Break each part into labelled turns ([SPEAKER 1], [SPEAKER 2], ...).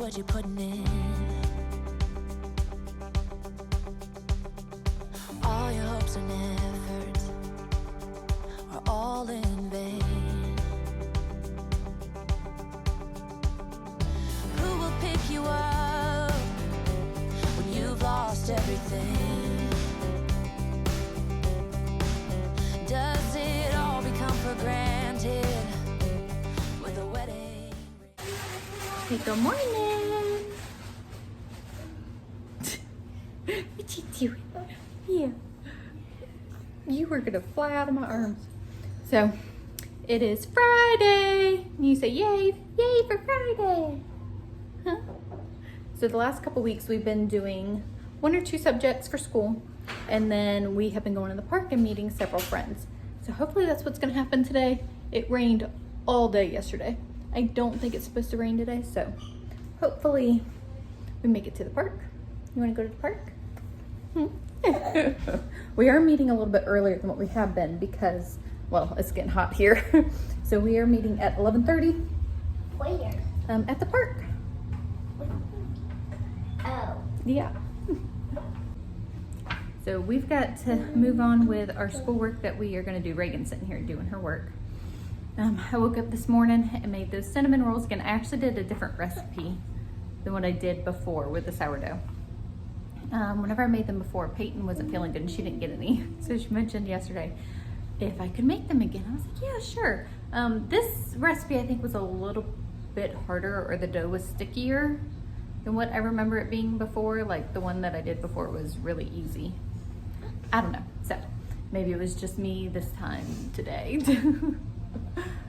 [SPEAKER 1] what you're putting in. All your hopes and efforts are all in vain. Who will pick you up when you've lost everything? Does it all become for granted with a wedding?
[SPEAKER 2] Hey, good morning. What you doing? Yeah. You were gonna fly out of my arms. So, it is Friday. You say, yay, yay for Friday. Huh? So the last couple weeks we've been doing 1 or 2 subjects for school. And then we have been going to the park and meeting several friends. So hopefully that's what's gonna happen today. It rained all day yesterday. I don't think it's supposed to rain today, so hopefully we make it to the park. You wanna go to the park? We are meeting a little bit earlier than what we have been because, well, it's getting hot here. So we are meeting at 11:30.
[SPEAKER 3] Where?
[SPEAKER 2] At the park.
[SPEAKER 3] Oh.
[SPEAKER 2] Yeah. So we've got to move on with our schoolwork that we are going to do. Reagan's sitting here doing her work. I woke up this morning and made those cinnamon rolls again. I actually did a different recipe than what I did before with the sourdough. Whenever I made them before, Payton wasn't feeling good and she didn't get any. So she mentioned yesterday if I could make them again. I was like, yeah, sure. This recipe I think was a little bit harder, or the dough was stickier than what I remember it being before. Like the one that I did before was really easy. I don't know. So maybe it was just me this time today.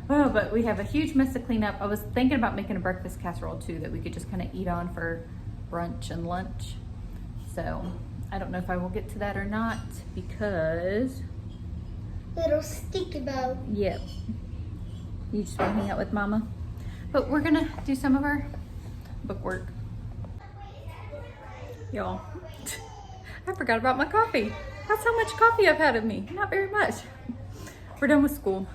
[SPEAKER 2] Oh, but we have a huge mess to clean up. I was thinking about making a breakfast casserole too that we could just kind of eat on for brunch and lunch. So I don't know if I will get to that or not because
[SPEAKER 3] Little sticky bow.
[SPEAKER 2] yep, you just want to hang out with Mama. But we're gonna do some of our book work. Y'all, I forgot about my coffee. That's how much coffee I've had in me. Not very much. We're done with school.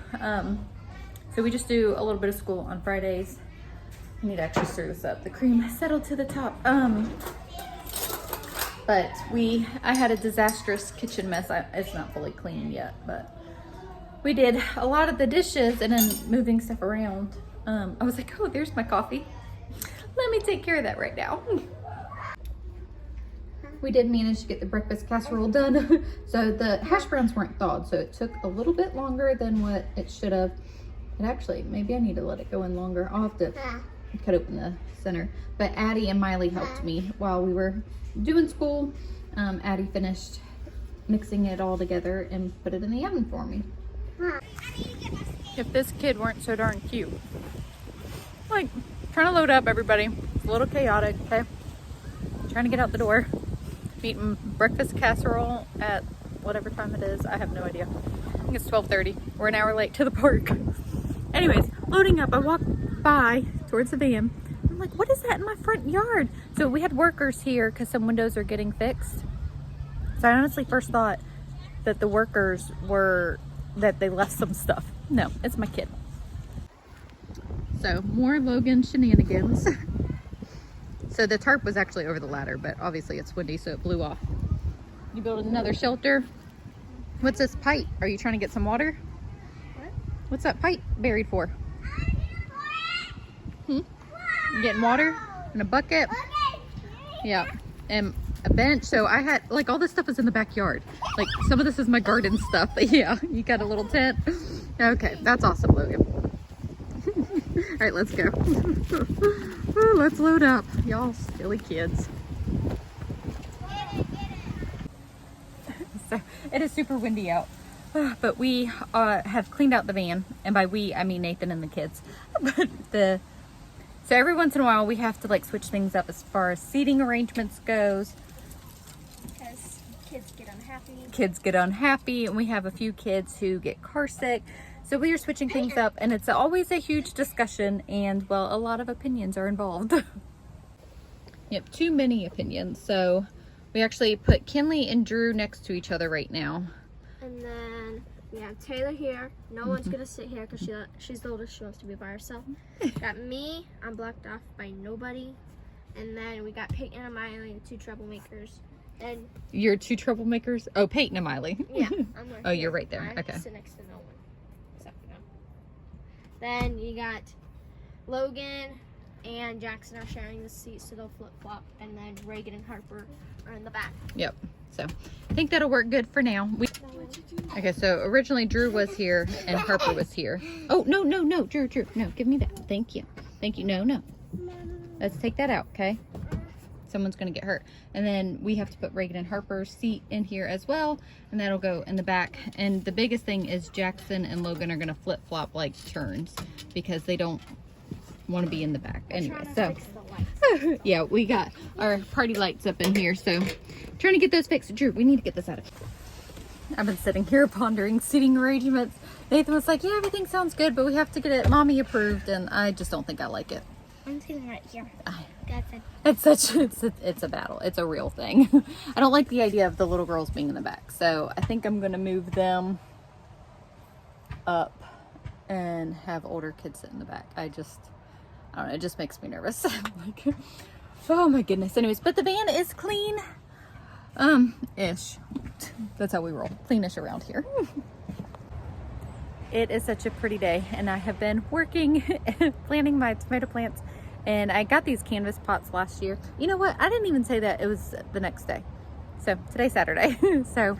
[SPEAKER 2] So we just do a little bit of school on Fridays. I need to actually stir this up. The cream has settled to the top. But I had a disastrous kitchen mess. It's not fully clean yet, but we did a lot of the dishes and then moving stuff around. I was like, oh, there's my coffee. Let me take care of that right now. We did manage to get the breakfast casserole done. So the hash browns weren't thawed, so it took a little bit longer than what it should have. And actually, maybe I need to let it go in longer. I'll have to cut open the center. But Addie and Miley helped me while we were doing school. Addie finished mixing it all together and put it in the oven for me. If this kid weren't so darn cute. Like, trying to load up everybody. It's a little chaotic, okay? Trying to get out the door. Eating breakfast casserole at whatever time it is. I have no idea. I think it's 12:30. We're an hour late to the park. Anyways, loading up. I walked by towards the van. I'm like, what is that in my front yard? So we had workers here because some windows are getting fixed. So I honestly first thought that the workers were, that they left some stuff. No, it's my kid. So more Logan shenanigans. So the tarp was actually over the ladder, but obviously it's windy, so it blew off. You built another shelter. What's this pipe? Are you trying to get some water?
[SPEAKER 3] What?
[SPEAKER 2] What's that pipe buried for? You getting water in a bucket? Yeah, and a bench. So I had, like, all this stuff is in the backyard. Like, some of this is my garden stuff. But yeah, you got a little tent. Okay, that's awesome, Logan. All right, let's go. Oh, let's load up. Y'all silly kids. So it is super windy out. But we have cleaned out the van. And by we, I mean Nathan and the kids. But so every once in a while we have to like switch things up as far as seating arrangements goes.
[SPEAKER 3] Because kids get unhappy.
[SPEAKER 2] Kids get unhappy, and we have a few kids who get car sick. So we are switching things up, and it's always a huge discussion, and well, a lot of opinions are involved. Yep, too many opinions. So we actually put Kinley and Drew next to each other right now.
[SPEAKER 3] And then we have Taylor here. No one's gonna sit here because she's the oldest. She wants to be by herself. Got me. I'm blocked off by nobody. And then we got Payton and Miley, the 2 troublemakers. And
[SPEAKER 2] Your 2 troublemakers? Oh, Payton and Miley.
[SPEAKER 3] yeah, I'm right
[SPEAKER 2] Oh, you're right there.
[SPEAKER 3] I
[SPEAKER 2] Okay.
[SPEAKER 3] sit next to no one except for them. Then you got Logan and Jackson are sharing the seat, so they'll flip flop. And then Reagan and Harper are in the back.
[SPEAKER 2] Yep. So I think that'll work good for now. Okay, so originally Drew was here and Harper was here. Oh, no, no, no, Drew, no, give me that. Thank you. Thank you. No, no. Let's take that out, okay? Someone's gonna get hurt. And then we have to put Reagan and Harper's seat in here as well, and that'll go in the back. And the biggest thing is Jackson and Logan are gonna flip-flop like turns because they don't want to be in the back anyway. So yeah, we got our party lights up in here, so trying to get those fixed. Drew, we need to get this out of here. I've been sitting here pondering seating arrangements. Nathan was like, yeah, everything sounds good, but we have to get it mommy approved, and I just don't think I like it.
[SPEAKER 3] I'm sitting right here.
[SPEAKER 2] It's a battle. It's a real thing. I don't like the idea of the little girls being in the back, so I think I'm gonna move them up and have older kids sit in the back. I don't know, it just makes me nervous. Like, oh my goodness. Anyways, but the van is clean, ish. That's how we roll. Cleanish around here. It is such a pretty day, and I have been working planting my tomato plants, and I got these canvas pots last year. You know what? I didn't even say that. It was the next day. So today's Saturday. So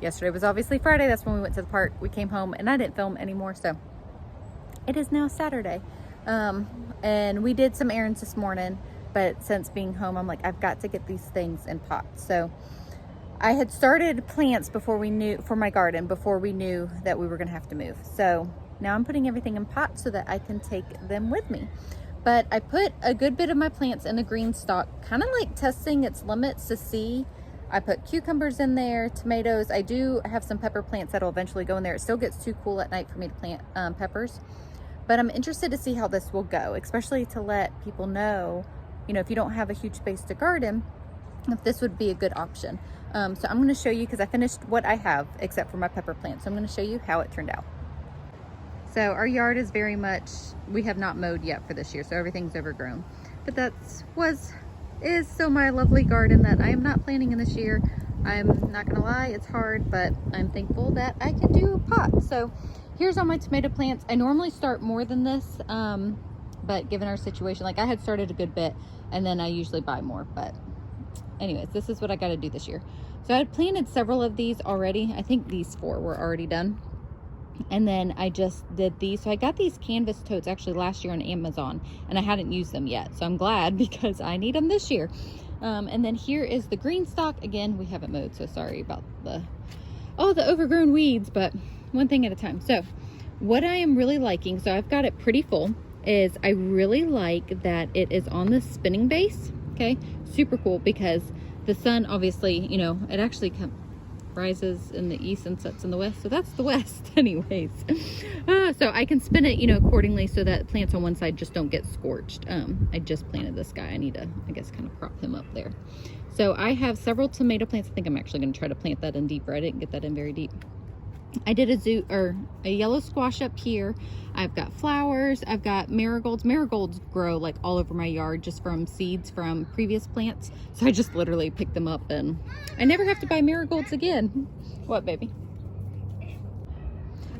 [SPEAKER 2] yesterday was obviously Friday. That's when we went to the park. We came home and I didn't film anymore. So it is now Saturday. And we did some errands this morning, but since being home, I'm like, I've got to get these things in pots. So I had started plants before we knew, for my garden, before we knew that we were gonna have to move. So now I'm putting everything in pots so that I can take them with me. But I put a good bit of my plants in the Greenstalk, kind of like testing its limits to see. I put cucumbers in there, tomatoes. I do have some pepper plants that'll eventually go in there. It still gets too cool at night for me to plant peppers. But I'm interested to see how this will go, especially to let people know, you know, if you don't have a huge space to garden, if this would be a good option. So I'm going to show you, because I finished what I have except for my pepper plants. So I'm going to show you how it turned out. So our yard is very much, we have not mowed yet for this year, so everything's overgrown. But is still my lovely garden that I am not planting in this year. I'm not gonna lie, it's hard, but I'm thankful that I can do pots. So here's all my tomato plants. I normally start more than this, but given our situation, like I had started a good bit and then I usually buy more. But anyways, this is what I got to do this year. So I had planted several of these already. I think these 4 were already done. And then I just did these. So I got these canvas totes actually last year on Amazon, and I hadn't used them yet. So I'm glad because I need them this year. And then here is the Greenstalk. Again, we haven't mowed, so sorry about the overgrown weeds, but one thing at a time. So what I am really liking, so I've got it pretty full, is I really like that it is on the spinning base. Okay, super cool, because the sun obviously, you know, it actually rises in the east and sets in the west, so that's the west anyways. So I can spin it, you know, accordingly so that plants on one side just don't get scorched. I just planted this guy. I need to, I guess, kind of prop him up there. So I have several tomato plants. I think I'm actually going to try to plant that in deeper. I didn't get that in very deep. I did a yellow squash up here. I've got flowers. I've got marigolds. Marigolds grow like all over my yard just from seeds from previous plants. So I just literally picked them up and I never have to buy marigolds again. What, baby?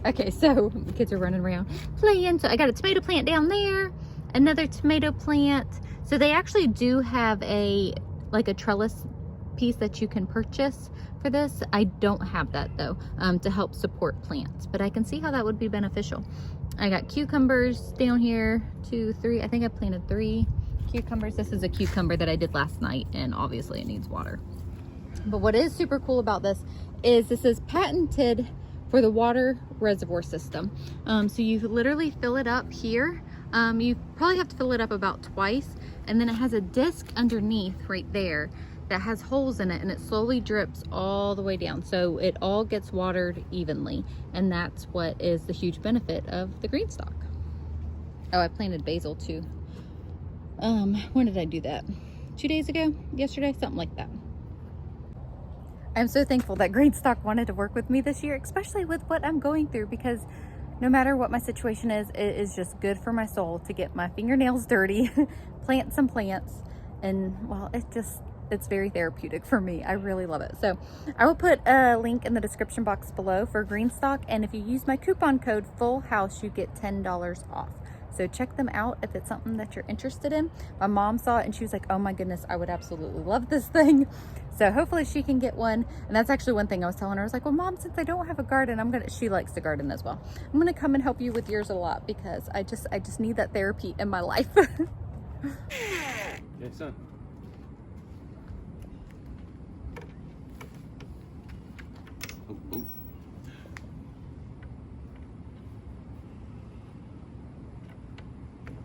[SPEAKER 2] Okay, so the kids are running around playing. So I got a tomato plant down there, another tomato plant. So they actually do have like a trellis piece that you can purchase for this. I don't have that though, to help support plants, but I can see how that would be beneficial. I got cucumbers down here, 2, 3. I think I planted 3 cucumbers. This is a cucumber that I did last night, and obviously it needs water. But what is super cool about this is patented for the water reservoir system. So you literally fill it up here. You probably have to fill it up about twice, and then it has a disc underneath right there that has holes in it, and it slowly drips all the way down, so it all gets watered evenly, and that's what is the huge benefit of the Greenstalk. Oh, I planted basil too. When did I do that? 2 days ago? Yesterday? Something like that. I'm so thankful that Greenstalk wanted to work with me this year, especially with what I'm going through, because no matter what my situation is, it is just good for my soul to get my fingernails dirty, plant some plants, and well, it's very therapeutic for me. I really love it. So I will put a link in the description box below for Greenstalk, and if you use my coupon code FULLHOUSE, you get $10 off. So check them out if it's something that you're interested in. My mom saw it and she was like, oh my goodness, I would absolutely love this thing. So hopefully she can get one. And that's actually one thing I was telling her. I was like, well, Mom, since I don't have a garden, she likes to garden as well. I'm gonna come and help you with yours a lot because I just need that therapy in my life.
[SPEAKER 4] Yes, son. Oh, oh.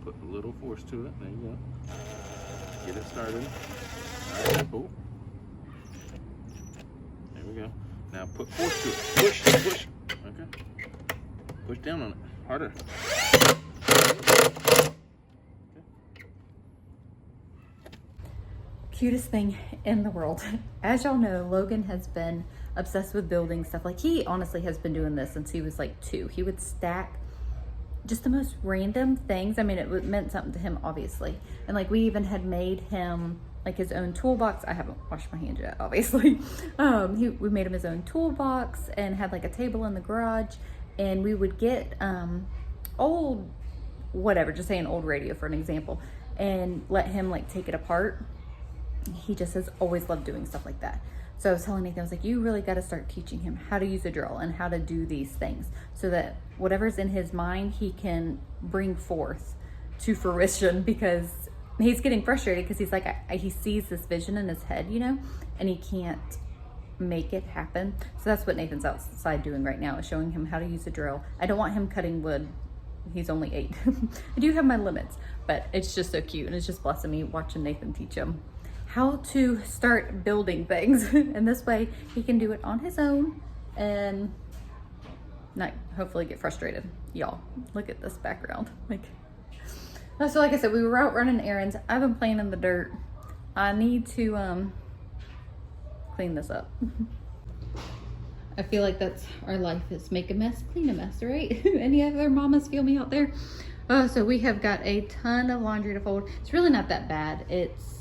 [SPEAKER 4] Put a little force to it. There you go. Get it started. All right. Oh. There we go. Now put force to it. Push, push. Okay. Push down on it. Harder. Okay.
[SPEAKER 2] Cutest thing in the world. As y'all know, Logan has been obsessed with building stuff. Like, he honestly has been doing this since he was like 2. He would stack just the most random things. I mean, it meant something to him, obviously. And like, we even had made him like his own toolbox. I haven't washed my hands yet, obviously. We made him his own toolbox and had like a table in the garage. And we would get old, whatever, just say an old radio for an example, and let him like take it apart. He just has always loved doing stuff like that. So I was telling Nathan, I was like, you really got to start teaching him how to use a drill and how to do these things so that whatever's in his mind, he can bring forth to fruition, because he's getting frustrated because he's like, he sees this vision in his head, you know, and he can't make it happen. So that's what Nathan's outside doing right now, is showing him how to use a drill. I don't want him cutting wood. He's only 8. I do have my limits, but it's just so cute. And it's just blessing me watching Nathan teach him how to start building things. And this way he can do it on his own and not hopefully get frustrated. Y'all, look at this background. So like I said, we were out running errands. I've been playing in the dirt. I need to clean this up. I feel like that's our life, is make a mess, clean a mess, right? Any other mamas feel me out there? So we have got a ton of laundry to fold. It's really not that bad. It's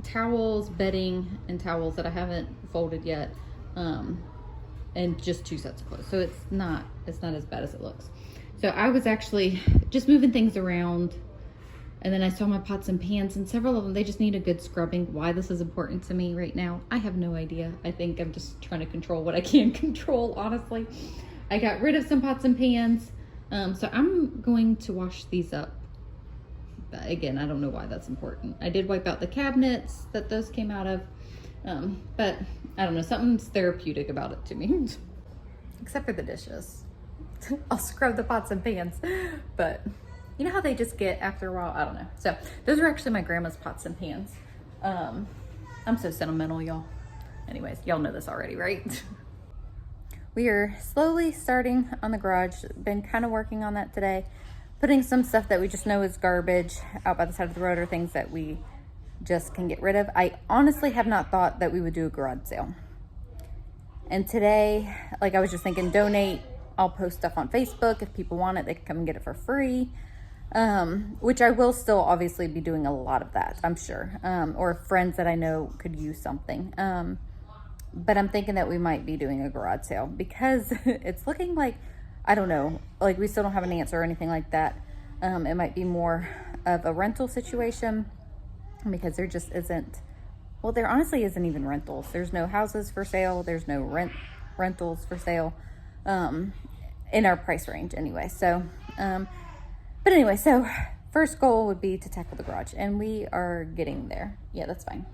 [SPEAKER 2] towels, bedding, and towels that I haven't folded yet, and just 2 sets of clothes. So it's not as bad as it looks. So I was actually just moving things around, and then I saw my pots and pans, and several of them, they just need a good scrubbing. Why this is important to me right now, I have no idea. I think I'm just trying to control what I can control, honestly. I got rid of some pots and pans, so I'm going to wash these up. But again, I don't know why that's important. I did wipe out the cabinets that those came out of, but I don't know, something's therapeutic about it to me. Except for the dishes. I'll scrub the pots and pans, but you know how they just get after a while? I don't know. So those are actually my grandma's pots and pans. I'm so sentimental, y'all. Anyways, y'all know this already, right? We are slowly starting on the garage. Been kind of working on that today. Putting some stuff that we just know is garbage out by the side of the road, or things that we just can get rid of. I honestly have not thought that we would do a garage sale. And today, like, I was just thinking, donate. I'll post stuff on Facebook. If people want it, they can come and get it for free. Which I will still obviously be doing a lot of that, I'm sure. Or friends that I know could use something. But I'm thinking that we might be doing a garage sale, because it's looking like, I don't know, like, we still don't have an answer or anything like that. It might be more of a rental situation, because there just isn't, well, there honestly isn't even rentals. There's no houses for sale. There's no rentals for sale, in our price range anyway. So, but anyway, so first goal would be to tackle the garage, and we are getting there. Yeah, that's fine.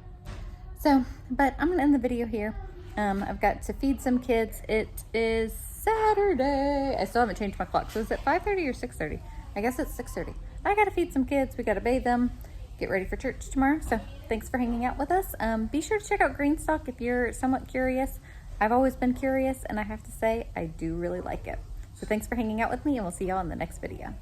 [SPEAKER 2] So, but I'm gonna end the video here. I've got to feed some kids. It is Saturday. I still haven't changed my clock. So is it 5:30 or 6:30? I guess it's 6:30. I gotta feed some kids. We gotta bathe them, get ready for church tomorrow. So thanks for hanging out with us. Be sure to check out Greenstalk if you're somewhat curious. I've always been curious, and I have to say, I do really like it. So thanks for hanging out with me, and we'll see y'all in the next video.